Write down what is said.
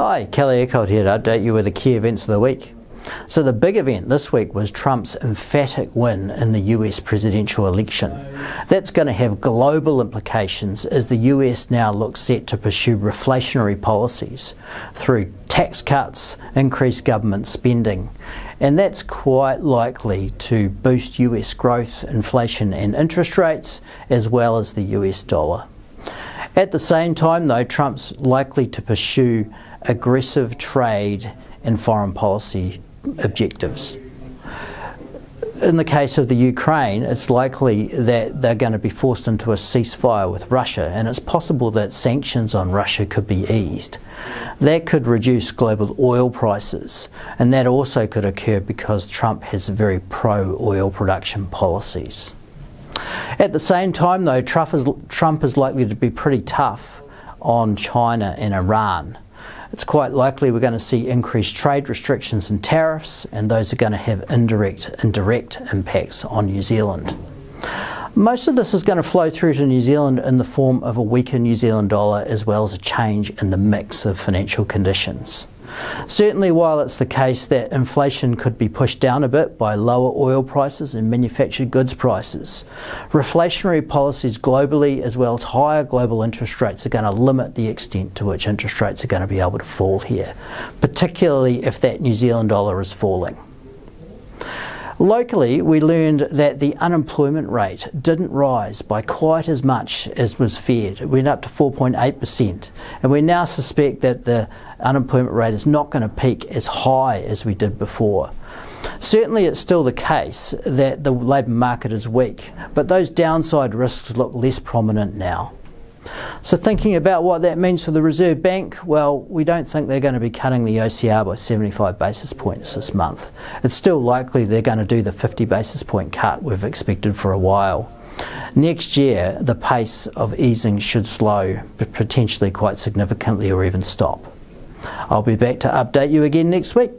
Hi, Kelly Eckholt here to update you with the key events of the week. So the big event this week was Trump's emphatic win in the US presidential election. That's going to have global implications as the US now looks set to pursue reflationary policies through tax cuts, increased government spending, and that's quite likely to boost US growth, inflation and interest rates, as well as the US dollar. At the same time though, Trump's likely to pursue aggressive trade and foreign policy objectives. In the case of the Ukraine, it's likely that they're going to be forced into a ceasefire with Russia, and it's possible that sanctions on Russia could be eased. That could reduce global oil prices, and that also could occur because Trump has very pro-oil production policies. At the same time though, Trump is likely to be pretty tough on China and Iran. It's quite likely we're going to see increased trade restrictions and tariffs, and those are going to have indirect and direct impacts on New Zealand. Most of this is going to flow through to New Zealand in the form of a weaker New Zealand dollar, as well as a change in the mix of financial conditions. Certainly, while it's the case that inflation could be pushed down a bit by lower oil prices and manufactured goods prices, reflationary policies globally, as well as higher global interest rates, are going to limit the extent to which interest rates are going to be able to fall here, particularly if that New Zealand dollar is falling. Locally, we learned that the unemployment rate didn't rise by quite as much as was feared. It went up to 4.8%, and we now suspect that the unemployment rate is not going to peak as high as we did before. Certainly it's still the case that the labour market is weak, but those downside risks look less prominent now. So thinking about what that means for the Reserve Bank, well, we don't think they're going to be cutting the OCR by 75 basis points this month. It's still likely they're going to do the 50 basis point cut we've expected for a while. Next year, the pace of easing should slow, but potentially quite significantly, or even stop. I'll be back to update you again next week.